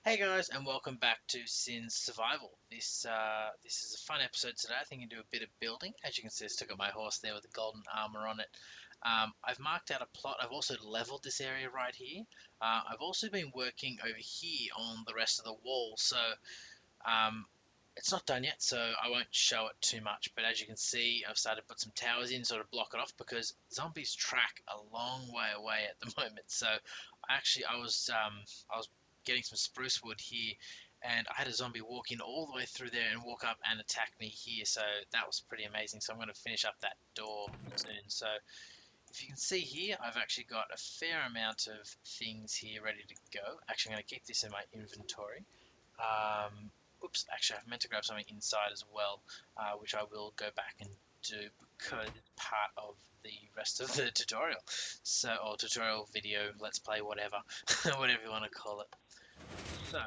Hey guys, and welcome back to Sin's Survival. This is a fun episode today. I think you do a bit of building. As you can see, I still got my horse there with the golden armor on it. I've marked out a plot. I've also leveled this area right here. I've also been working over here on the rest of the wall, so um, it's not done yet, so I won't show it too much. But as you can see, I've started to put some towers in, sort of block it off, because zombies track a long way away at the moment. So I was getting some spruce wood here, and I had a zombie walk in all the way through there and walk up and attack me here. So that was pretty amazing. So I'm going to finish up that door soon. So if you can see here, I've actually got a fair amount of things here ready to go. Actually, I'm going to keep this in my inventory. Oops, actually, I meant to grab something inside as well, which I will go back and do because it's part of the rest of the tutorial. So, or tutorial video, let's play, whatever, whatever you want to call it. So,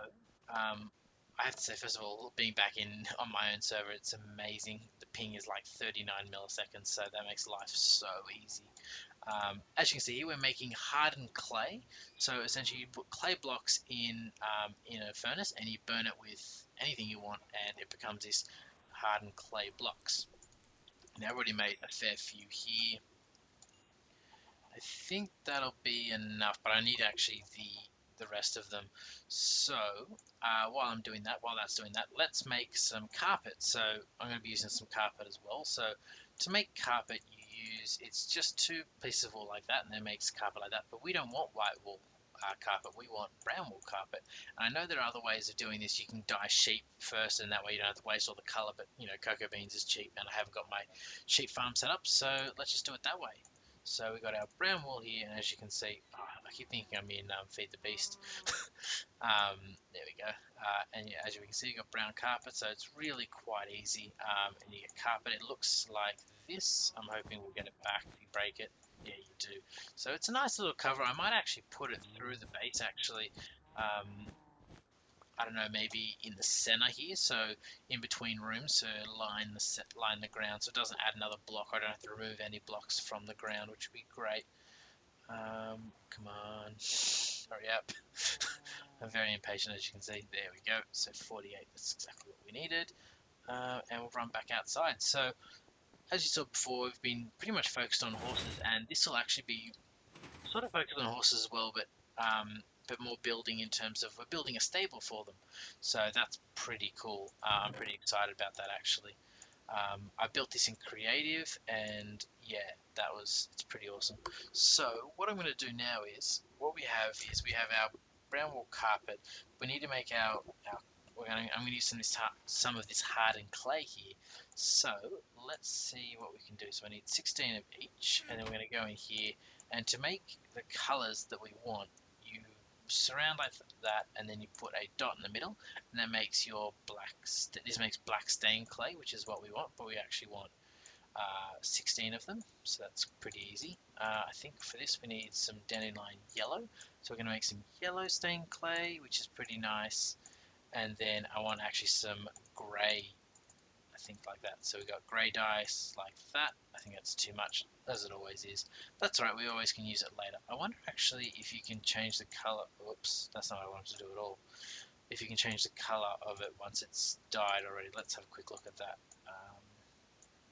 I have to say, first of all, being back in on my own server, it's amazing. The ping is like 39 milliseconds, so that makes life so easy. As you can see here, we're making hardened clay. So essentially, you put clay blocks in a furnace, and you burn it with anything you want, and it becomes this hardened clay blocks. Now, I've already made a fair few here. I think that'll be enough, but I need actually the rest of them. So while that's doing that, let's make some carpet. So I'm going to be using some carpet as well. So to make carpet, it's just two pieces of wool like that, and it makes carpet like that. But we don't want white wool carpet. We want brown wool carpet. And I know there are other ways of doing this. You can dye sheep first, and that way you don't have to waste all the color. But cocoa beans is cheap, and I haven't got my sheep farm set up, so let's just do it that way. So we got our brown wool here, and as you can see, I keep thinking I'm in Feed the Beast. There we go. And yeah, as you can see, you got brown carpet, so it's really quite easy. And you get carpet. It looks like this. I'm hoping we'll get it back if you break it. Yeah, you do. So it's a nice little cover. I might actually put it through the base, actually. I don't know, maybe in the center here, so in between rooms, so line the ground, so it doesn't add another block. I don't have to remove any blocks from the ground, which would be great. Come on, hurry up. I'm very impatient, as you can see. There we go. So 48, that's exactly what we needed. And we'll run back outside. So as you saw before, we've been pretty much focused on horses, and this will actually be sort of focused on horses as well, but more building in terms of we're building a stable for them. So that's pretty cool. I'm pretty excited about that, actually. I built this in creative, and yeah, it's pretty awesome. So what I'm going to do now is we have our brown wool carpet. We need to make our I'm going to use some of this hardened clay here. So let's see what we can do. So I need 16 of each, and then we're going to go in here, and to make the colors that we want, you surround like that, and then you put a dot in the middle, and that makes your this makes black stained clay, which is what we want, but we actually want 16 of them, so that's pretty easy. I think for this we need some dandelion yellow, so we're going to make some yellow stained clay, which is pretty nice. And then I want actually some grey, I think, like that. So we got grey dice like that. I think that's too much, as it always is. That's alright, we always can use it later. I wonder actually if you can change the colour. Oops, that's not what I wanted to do at all. If you can change the colour of it once it's dyed already. Let's have a quick look at that.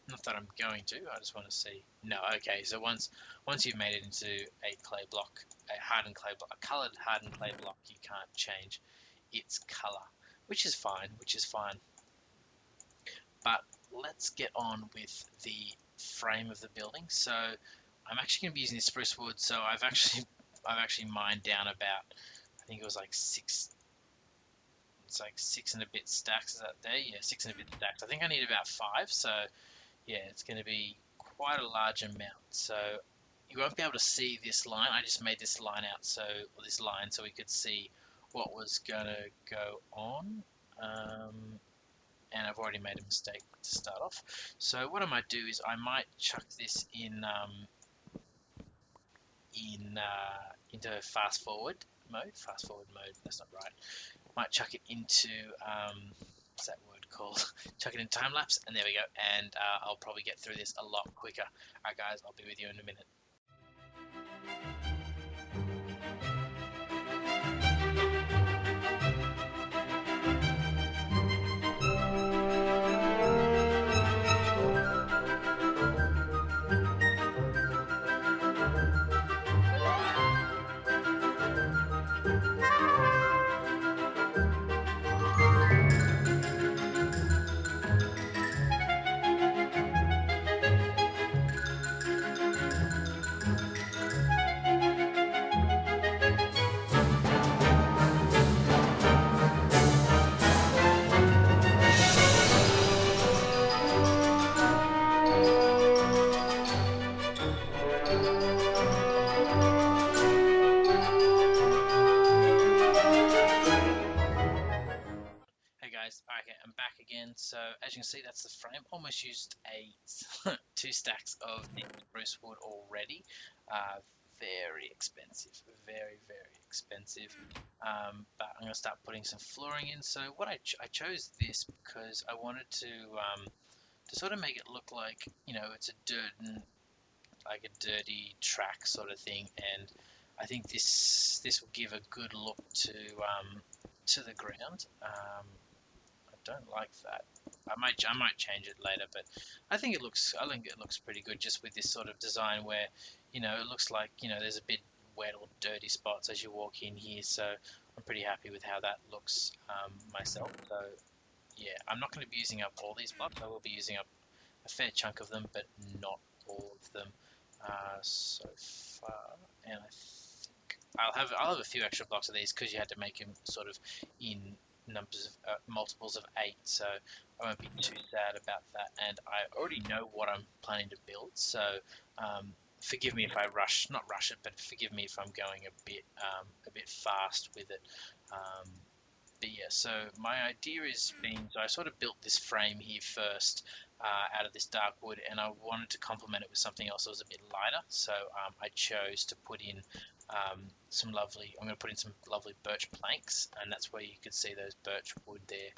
Not that I'm going to, I just want to see. No, okay, so once you've made it into a clay block, a hardened clay block, a coloured hardened clay block, you can't change its color, which is fine. But let's get on with the frame of the building. So I'm actually going to be using spruce wood. So I've actually mined down about, I think it was like six. It's like 6 and a bit stacks. Is that there? Yeah, 6 and a bit stacks. I think I need about 5. So yeah, it's going to be quite a large amount. So you won't be able to see this line. I just made this line out, so we could see what was gonna go on. And I've already made a mistake to start off. So what I might do is I might chuck this into fast forward mode. Fast forward mode. That's not right. Might chuck it into what's that word called? Chuck it in time lapse, and there we go. And I'll probably get through this a lot quicker. Alright, guys, I'll be with you in a minute. as you can see, that's the frame. Almost used a 2 stacks of the spruce wood already. Very expensive, very expensive. But I'm going to start putting some flooring in. So what I chose this because I wanted to sort of make it look like, it's a like a dirty track sort of thing, and I think this will give a good look to the ground. I don't like that. I might change it later, but I think it looks pretty good just with this sort of design where it looks like there's a bit wet or dirty spots as you walk in here. So I'm pretty happy with how that looks myself. So yeah, I'm not going to be using up all these blocks. I will be using up a fair chunk of them, but not all of them so far. And I think I'll have a few extra blocks of these because you had to make them sort of in numbers of multiples of 8. So I won't be too sad about that. And I already know what I'm planning to build. So forgive me if I not rush it, but forgive me if I'm going a bit fast with it. But yeah, so my idea so I sort of built this frame here first out of this dark wood, and I wanted to complement it with something else that was a bit lighter. So I chose to put in I'm going to put in some lovely birch planks, and that's where you can see those birch wood there,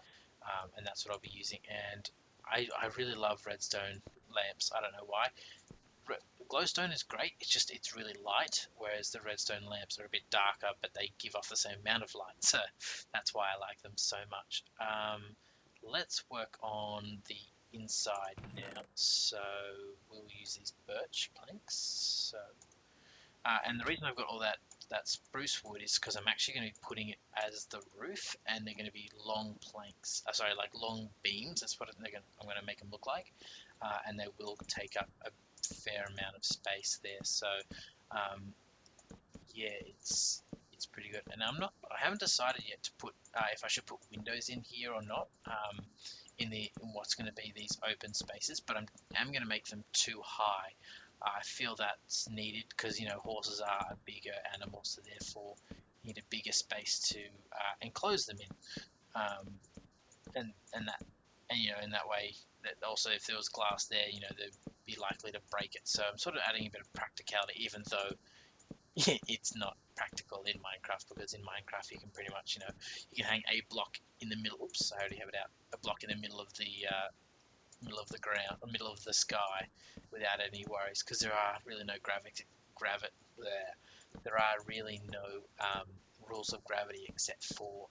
and that's what I'll be using. And I really love redstone lamps. I don't know why. Glowstone is great, it's really light, whereas the redstone lamps are a bit darker, but they give off the same amount of light, so that's why I like them so much. Let's work on the inside now. So we'll use these birch planks. So, and the reason I've got all that spruce wood is because I'm actually going to be putting it as the roof, and they're going to be long planks. Sorry, like long beams. That's what I'm going to make them look like, and they will take up a fair amount of space there. So yeah, it's pretty good. And I haven't decided yet to put if I should put windows in here or not in what's going to be these open spaces, but I'm going to make them too high. I feel that's needed because horses are a bigger animal, so therefore you need a bigger space to enclose them in, and that in that way, that also if there was glass there, they'd be likely to break it. So I'm sort of adding a bit of practicality, even though it's not practical in Minecraft, because in Minecraft you can pretty much you can hang a block in the middle. Oops, I already have it out. A block in the middle of the ground, or middle of the sky, without any worries, because there are really no there are really no rules of gravity except for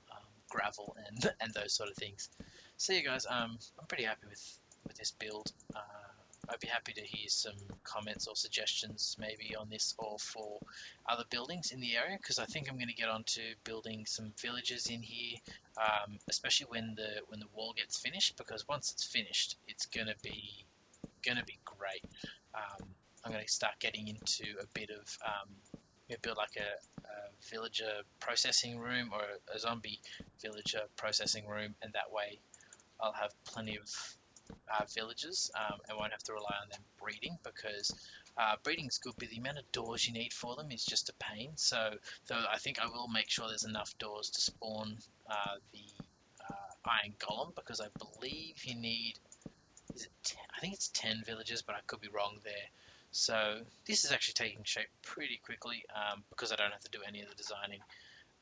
gravel and those sort of things. So yeah, guys, I'm pretty happy with this build. I'd be happy to hear some comments or suggestions maybe on this or for other buildings in the area, because I think I'm going to get onto building some villages in here, especially when the wall gets finished, because once it's finished, it's going to be great. I'm going to start getting into a bit of build like a villager processing room, or a zombie villager processing room, and that way I'll have plenty of villagers and won't have to rely on them breeding, because breeding's good, but the amount of doors you need for them is just a pain. So though I think I will make sure there's enough doors to spawn the iron golem, because I believe you need, I think it's 10 villagers, but I could be wrong there. So this is actually taking shape pretty quickly because I don't have to do any of the designing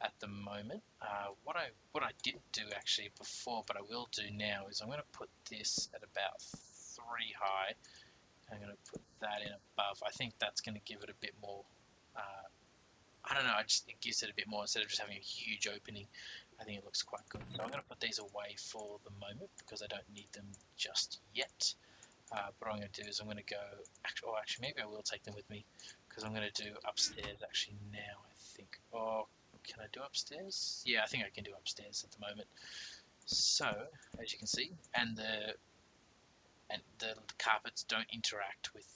at the moment. What I didn't do actually before, but I will do now, is I'm going to put this at about 3 high. I'm going to put that in above. I think that's going to give it a bit more. I don't know. It gives it a bit more instead of just having a huge opening. I think it looks quite good. So I'm going to put these away for the moment because I don't need them just yet. But what I'm going to do is I'm going to go. Actually, maybe I will take them with me, because I'm going to do upstairs actually now, I think. Oh, can I do upstairs? Yeah, I think I can do upstairs at the moment. So, as you can see, and the carpets don't interact with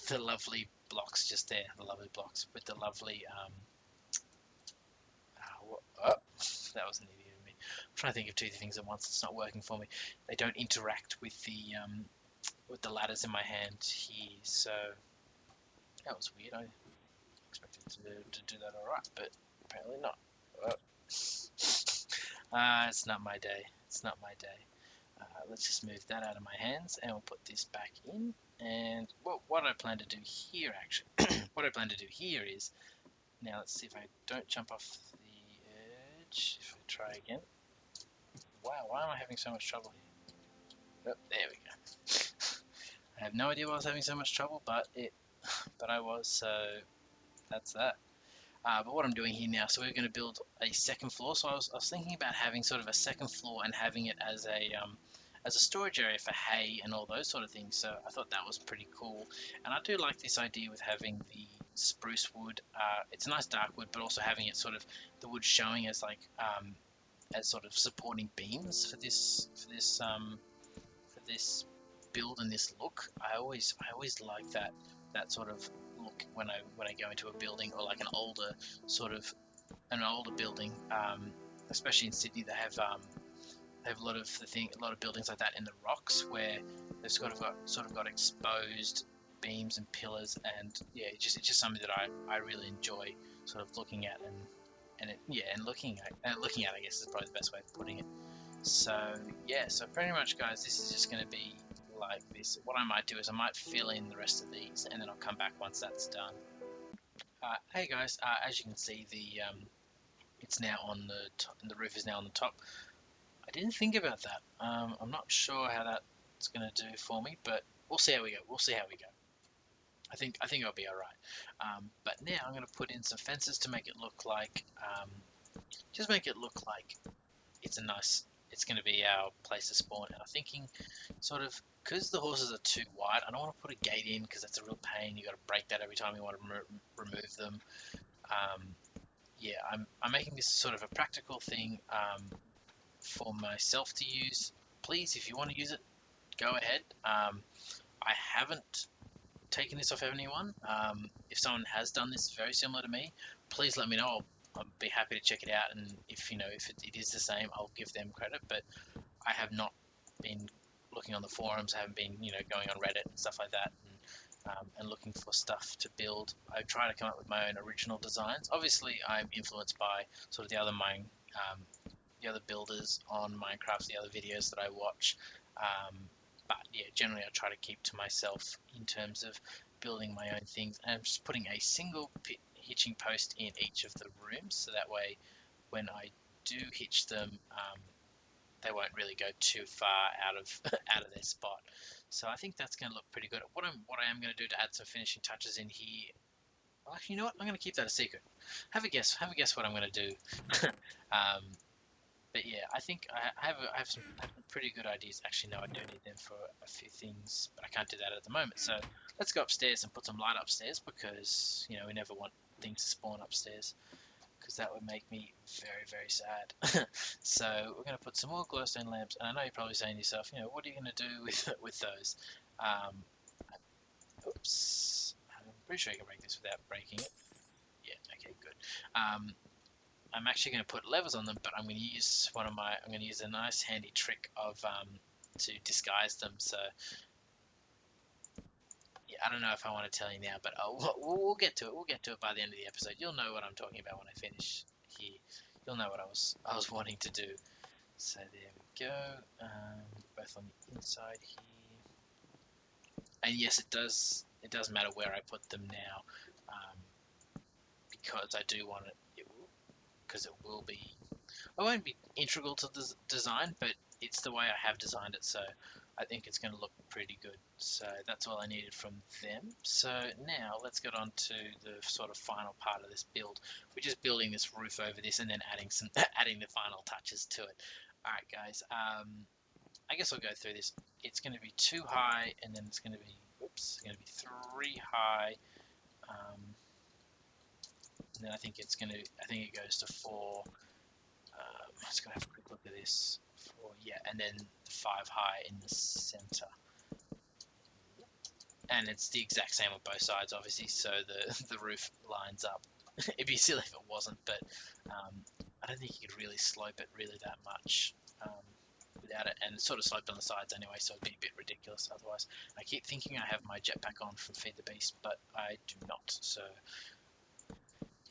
the lovely blocks just there. The lovely blocks with the lovely that was an idiot of me. I'm trying to think of two things at once. It's not working for me. They don't interact with the ladders in my hand here. So that was weird. I expected to do that alright, but apparently not. It's not my day. It's not my day. Let's just move that out of my hands, and we'll put this back in. And what I plan to do here, actually, what I plan to do here is, now let's see if I don't jump off the edge. If I try again. Wow, why am I having so much trouble here? Oh, there we go. I have no idea why I was having so much trouble, but I was, so that's that. But what I'm doing here now, so we're going to build a second floor. So I was thinking about having sort of a second floor and having it as a storage area for hay and all those sort of things. So I thought that was pretty cool, and I do like this idea with having the spruce wood. It's a nice dark wood, but also having it sort of the wood showing as like as sort of supporting beams for this build and this look. I always like that sort of look when I go into a building, or like an older building, especially in Sydney. They have a lot of buildings like that in the rocks, where they've sort of got exposed beams and pillars, and yeah, it's just something that I really enjoy sort of looking at, and looking at I guess is probably the best way of putting it. So yeah, so pretty much, guys, this is just going to be like this. What I might do is I might fill in the rest of these, and then I'll come back once that's done. Hey guys, as you can see, it's now on the roof is now on the top. I didn't think about that. I'm not sure how that's going to do for me, but we'll see how we go. I think I'll be all right. But now I'm going to put in some fences to make it look like, just make it look like it's going to be our place to spawn. And I'm thinking, sort of, because the horses are too wide, I don't want to put a gate in because that's a real pain. You got to break that every time you want to remove them. Yeah, I'm making this sort of a practical thing for myself to use. Please, if you want to use it, go ahead. I haven't taken this off anyone. If someone has done this very similar to me, please let me know. I'll be happy to check it out, and if it is the same, I'll give them credit. But I have not been looking on the forums. I haven't been going on Reddit and stuff like that, and looking for stuff to build. I try to come up with my own original designs. Obviously, I'm influenced by sort of the other builders on Minecraft, the other videos that I watch. But yeah, generally I try to keep to myself in terms of building my own things. And I'm just putting a single hitching post in each of the rooms, so that way when I do hitch them, they won't really go too far out of out of their spot. So I think that's going to look pretty good. What I am going to do to add some finishing touches in here. Well, actually, you know what? I'm going to keep that a secret. Have a guess. Have a guess what I'm going to do. But yeah, I think I have some pretty good ideas. Actually, no, I do need them for a few things, but I can't do that at the moment. So let's go upstairs and put some light upstairs, because we never want things to spawn upstairs, because that would make me very, very sad. So we're going to put some more glowstone lamps, and I know you're probably saying to yourself, what are you going to do with those? Oops, I'm pretty sure you can break this without breaking it. Yeah, okay, good. I'm actually going to put levers on them, but I'm going to use a nice handy trick of to disguise them. So yeah, I don't know if I want to tell you now, but we'll get to it. We'll get to it by the end of the episode. You'll know what I'm talking about when I finish here. You'll know what I was wanting to do. So there we go. Both on the inside here, and yes, it does matter where I put them now, because I do want it. Because it will be, it won't be integral to the design, but it's the way I have designed it, so I think it's going to look pretty good. So that's all I needed from them. So now let's get on to the sort of final part of this build, which is building this roof over this and then adding the final touches to it. Alright guys, I guess I'll go through this. It's going to be 2 high, and then it's going to be 3 high, and then I think it goes to 4. Let's go have a quick look at this. 4, yeah, and then the 5 high in the center. And it's the exact same on both sides, obviously, so the roof lines up. It'd be silly if it wasn't, but I don't think you could really slope it really that much without it. And it's sort of sloped on the sides anyway, so it'd be a bit ridiculous otherwise. I keep thinking I have my jetpack on from Feed the Beast, but I do not, so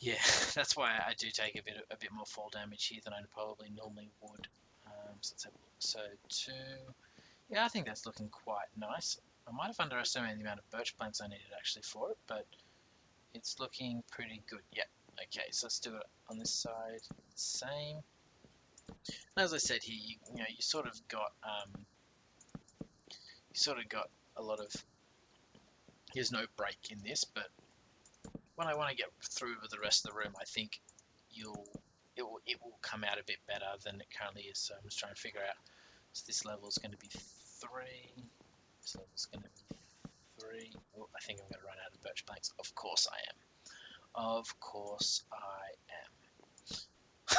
yeah, that's why I do take a bit more fall damage here than I probably normally would. So let's have a look. So 2. Yeah, I think that's looking quite nice. I might have underestimated the amount of birch planks I needed actually for it, but it's looking pretty good. Yeah. Okay, so let's do it on this side. Same. As I said here, you sort of got a lot of. There's no break in this, but when I want to get through with the rest of the room, I think it will come out a bit better than it currently is. So I'm just trying to figure out. So this level is going to be 3. This level is going to be 3. Oh, I think I'm going to run out of birch planks. Of course I am. Of course I am.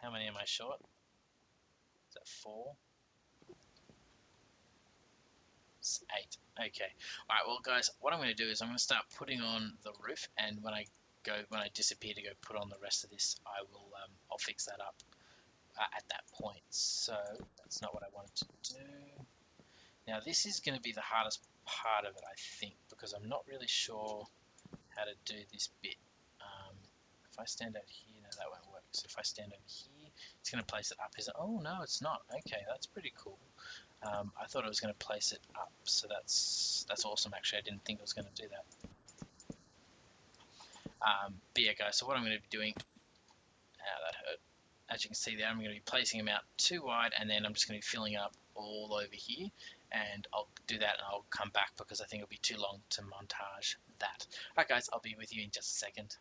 How many am I short? Is that 4? It's 8. Okay. All right. Well, guys, what I'm going to do is I'm going to start putting on the roof, and when I disappear to go put on the rest of this, I'll fix that up at that point. So that's not what I wanted to do. Now this is going to be the hardest part of it, I think, because I'm not really sure how to do this bit. If I stand out here, no, that won't work. So if I stand over here, it's going to place it up. Oh no, it's not. Okay, that's pretty cool. I thought it was going to place it up, so that's awesome. Actually, I didn't think it was going to do that. But yeah, guys. So what I'm going to be doing, that hurt. As you can see there, I'm going to be placing them out too wide, and then I'm just going to be filling up all over here, and I'll do that and I'll come back because I think it'll be too long to montage that. Alright guys, I'll be with you in just a second.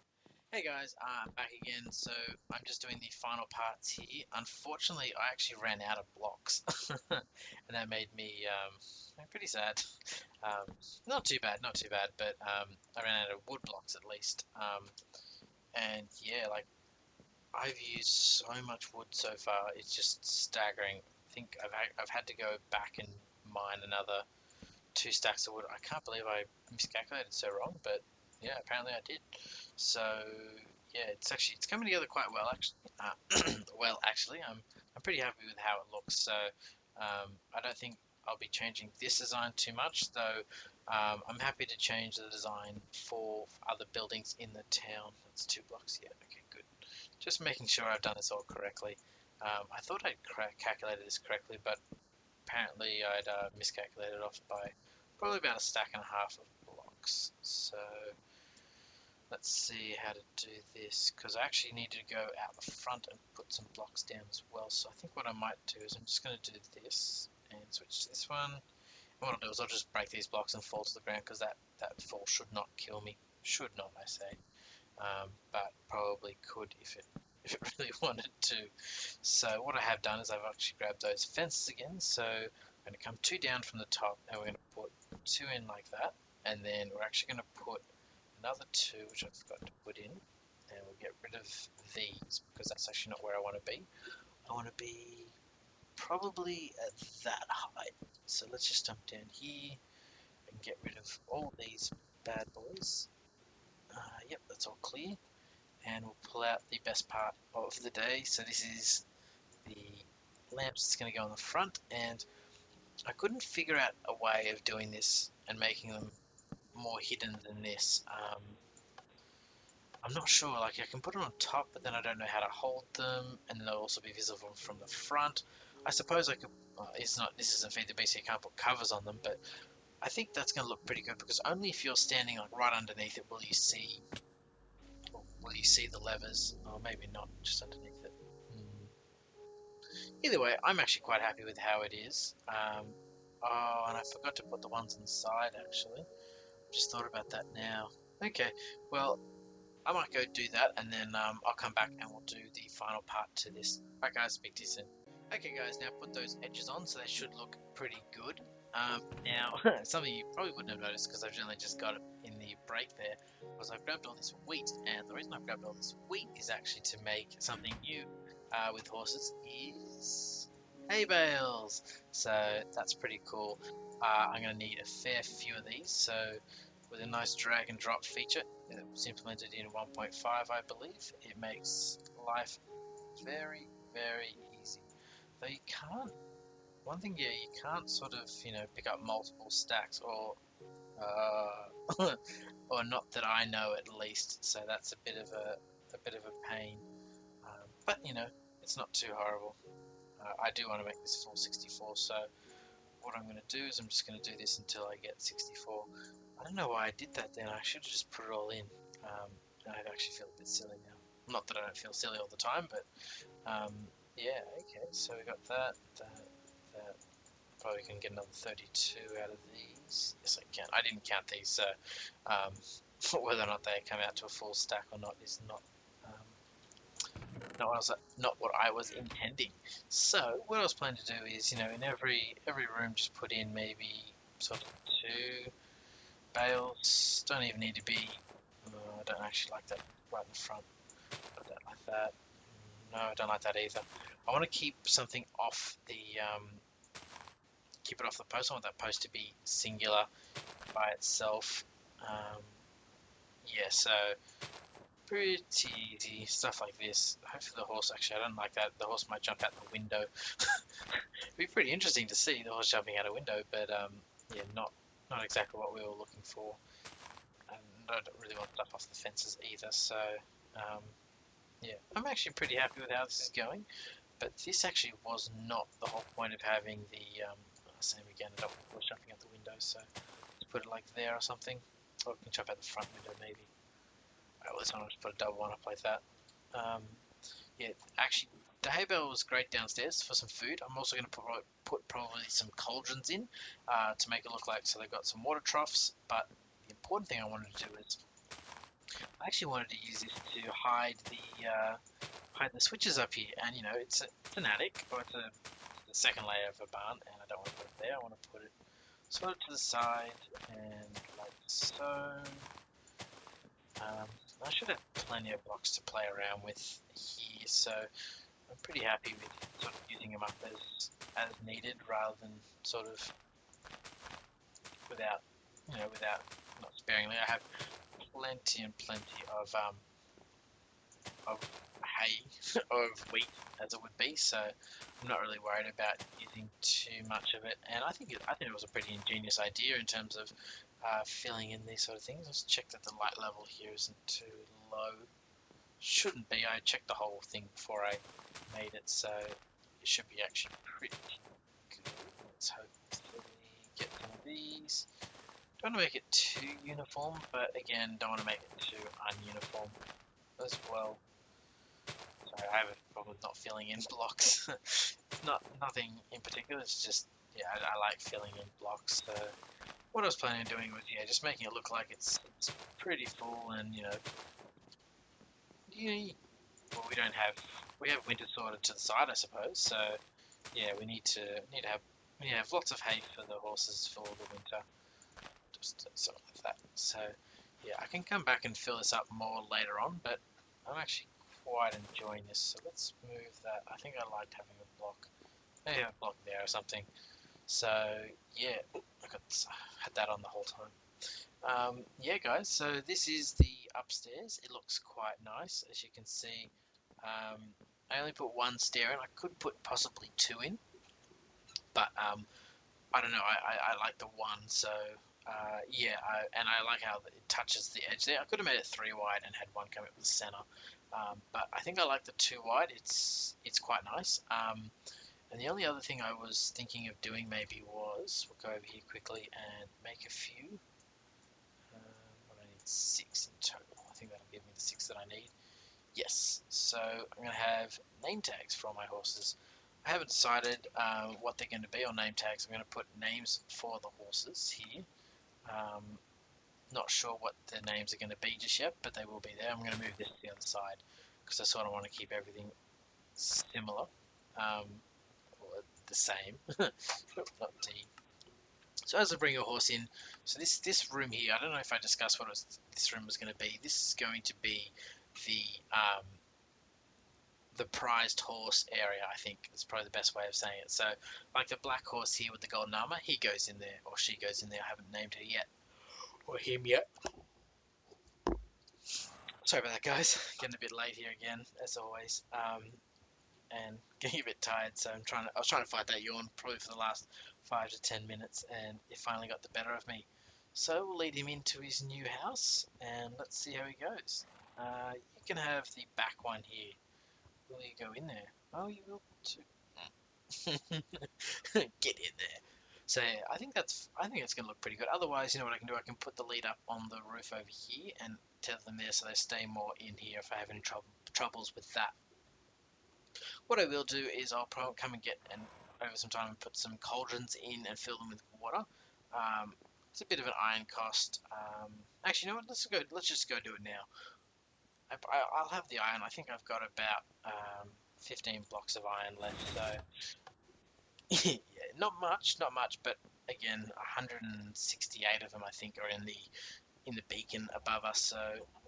Hey guys, back again. So I'm just doing the final parts here. Unfortunately, I actually ran out of blocks, and that made me pretty sad. Not too bad, but I ran out of wood blocks at least. And yeah, like I've used so much wood so far, it's just staggering. I think I've had to go back and mine another 2 stacks of wood. I can't believe I miscalculated so wrong, but yeah, apparently I did. So yeah, it's coming together quite well actually. I'm pretty happy with how it looks. So I don't think I'll be changing this design too much, though. I'm happy to change the design for other buildings in the town. That's 2 blocks. Yeah, okay, good. Just making sure I've done this all correctly. I thought I'd calculated this correctly, but apparently I'd miscalculated off by probably about a stack and a half of blocks. So let's see how to do this, because I actually need to go out the front and put some blocks down as well. So I think what I might do is I'm just going to do this and switch this one. And what I'll do is I'll just break these blocks and fall to the ground, because that fall should not kill me. Should not, I say. But probably could if it really wanted to. So what I have done is I've actually grabbed those fences again. So I'm going to come 2 down from the top, and we're going to put 2 in like that, and then we're actually going to put another 2, which I forgot to put in, and we'll get rid of these because that's actually not where I want to be. I want to be probably at that height. So let's just jump down here and get rid of all these bad boys. Yep, that's all clear. And we'll pull out the best part of the day. So this is the lamps that's going to go on the front, and I couldn't figure out a way of doing this and making them more hidden than this. I'm not sure, like I can put it on top, but then I don't know how to hold them, and they'll also be visible from the front. I suppose I could, this isn't Feed the Beast, so you can't put covers on them, but I think that's going to look pretty good, because only if you're standing like right underneath it will you see the levers, or maybe not, just underneath it. Either way, I'm actually quite happy with how it is. Oh, and I forgot to put the ones inside actually. Just thought about that now. Okay, well, I might go do that, and then I'll come back and we'll do the final part to this. Alright guys, speak to you soon. Okay guys, now put those edges on, so they should look pretty good. Now, something you probably wouldn't have noticed because I've generally just got it in the break there, was I've grabbed all this wheat, and the reason I've grabbed all this wheat is actually to make something new with horses, is hay bales. So that's pretty cool. I'm going to need a fair few of these, so with a nice drag and drop feature that was implemented in 1.5, I believe, it makes life very, very easy. Though you can't, one thing, yeah, you can't sort of, pick up multiple stacks, or or not that I know at least. So that's a bit of a pain. But it's not too horrible. I do want to make this full 64, so what I'm going to do is I'm just going to do this until I get 64. I don't know why I did that then. I should have just put it all in. I actually feel a bit silly now. Not that I don't feel silly all the time, but yeah, okay. So we got that. Probably can get another 32 out of these. Yes, I can. I didn't count these, so whether or not they come out to a full stack or not is not what I was intending. So what I was planning to do is, in every room, just put in maybe sort of 2 bales. Don't even need to be. I don't actually like that right in the front. Put that like that. No, I don't like that either. I want to keep something off the keep it off the post. I want that post to be singular by itself. Yeah, so pretty easy stuff like this. Hopefully the horse, actually, I don't like that. The horse might jump out the window. It'd be pretty interesting to see the horse jumping out a window, but yeah, not exactly what we were looking for. And I don't really want stuff off the fences either, so yeah, I'm actually pretty happy with how this is going. But this actually was not the whole point of having the same again. I don't want the horse jumping out the window, so let's put it like there or something. Or we can jump out the front window maybe. Well, this one I'll just put a double one up like that. Yeah, actually, the hay bale was great downstairs for some food. I'm also going to put probably some cauldrons in to make it look like, so they've got some water troughs. But the important thing I wanted to do is I actually wanted to use this to hide the switches up here. And it's an attic, or it's the second layer of a barn, and I don't want to put it there. I want to put it sort of to the side and like so. I should have plenty of blocks to play around with here, so I'm pretty happy with sort of using them up as needed, rather than sort of without not sparingly. I have plenty of hay or of wheat, as it would be, so I'm not really worried about using too much of it. And I think it was a pretty ingenious idea in terms of filling in these sort of things. Let's check that the light level here isn't too low. Shouldn't be. I checked the whole thing before I made it, so it should be actually pretty good. Let's hopefully get some of these. Don't want to make it too uniform, but again, don't want to make it too ununiform as well. Sorry, I have a problem with not filling in blocks. Nothing in particular. It's just, yeah, I like filling in blocks. So what I was planning on doing was, yeah, just making it look like it's pretty full, and well, we have winter sorted to the side, I suppose. So yeah, we need to have lots of hay for the horses for the winter, just something like that. So yeah, I can come back and fill this up more later on, but I'm actually quite enjoying this. So let's move that. I think I liked having a block, maybe have a block there or something. So yeah, I had that on the whole time. Yeah, guys, so this is the upstairs. It looks quite nice, as you can see. I only put 1 stair in. I could put possibly 2 in, but I don't know. I like the 1, so yeah. I like how it touches the edge there. I could have made it 3 wide and had 1 come up the center, but I think I like the 2 wide. It's quite nice. And the only other thing I was thinking of doing maybe was, we'll go over here quickly and make a few. What I need 6 in total. I think that'll give me the 6 that I need. Yes, so I'm going to have name tags for all my horses. I haven't decided what they're going to be on name tags. I'm going to put names for the horses here. Not sure what the names are going to be just yet, but they will be there. I'm going to move this to the other side because I sort of want to keep everything similar, or the same, not D. So as I bring a horse in, so this room here, I don't know if I discussed what this room was going to be. This is going to be the prized horse area, I think is probably the best way of saying it. So like the black horse here with the golden armor, he goes in there, or she goes in there. I haven't named her yet, or him yet. Sorry about that, guys. Getting a bit late here again, as always, and getting a bit tired. So I was trying to fight that yawn probably for the last 5 to 10 minutes, and it finally got the better of me. So we'll lead him into his new house, and let's see how he goes. You can have the back one here. Will you go in there? Oh, you will too. Get in there. So yeah, I think it's gonna look pretty good. Otherwise, you know what I can do? I can put the lead up on the roof over here and tether them there so they stay more in here if I have any troubles with that. What I will do is I'll probably come and get and over some time and put some cauldrons in and fill them with water. Um, it's a bit of an iron cost. Actually, you know what? Let's go. Let's just go do it now. I'll have the iron. I think I've got about 15 blocks of iron left. So yeah, not much, but again, 168 of them I think are in the beacon above us. So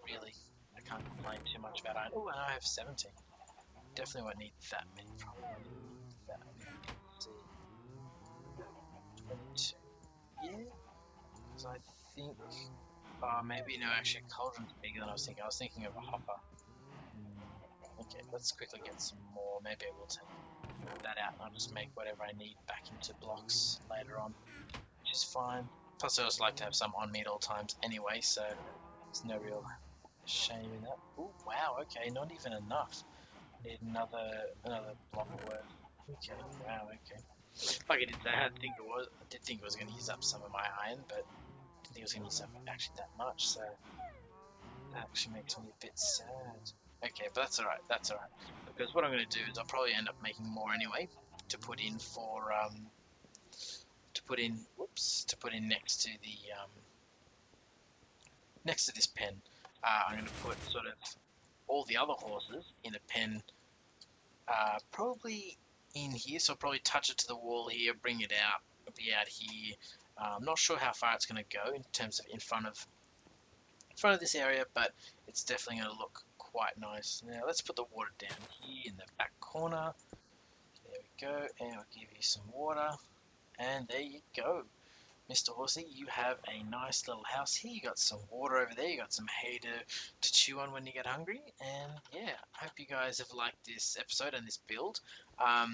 really, I can't complain too much about iron. Oh, and I have 17. Definitely won't need that many. Probably won't need that many. Let's see, 22. Yeah, because I think. Maybe no. Actually, cauldron's bigger than I was thinking. I was thinking of a hopper. Okay, let's quickly get some more. Maybe I will take that out and I'll just make whatever I need back into blocks later on, which is fine. Plus, I just like to have some on me at all times anyway, so there's no real shame in that. Oh wow, okay, not even enough. Need another block worth. Okay, wow, okay. Like I did say, I did think it was going to use up some of my iron, but I didn't think it was going to use up actually that much. So that actually makes me a bit sad. Okay, but that's alright. That's alright. Because what I'm going to do is I'll probably end up making more anyway to put in for to put in next to this pen. I'm going to put sort of all the other horses in a pen, probably in here. So I'll probably touch it to the wall here, bring it out, it'll be out here. I'm not sure how far it's going to go in terms of in front of this area, but it's definitely going to look quite nice. Now let's put the water down here in the back corner. There we go, and I'll give you some water, and there you go. Mr. Horsey, you have a nice little house here. You got some water over there. You got some hay to chew on when you get hungry. And yeah, I hope you guys have liked this episode and this build. I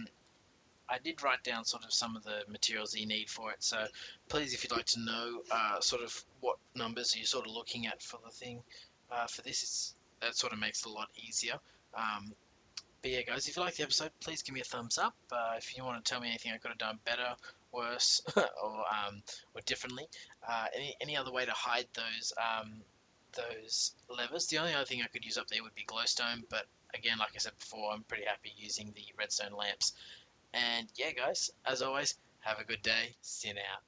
did write down sort of some of the materials that you need for it. So please, if you'd like to know sort of what numbers you're sort of looking at for the thing, for this, that sort of makes it a lot easier. But yeah, guys, if you like the episode, please give me a thumbs up. If you want to tell me anything I could have done better, worse, or differently, any other way to hide those levers. The only other thing I could use up there would be glowstone, but again, like I said before, I'm pretty happy using the redstone lamps. And yeah, guys, as always, have a good day. Sin out.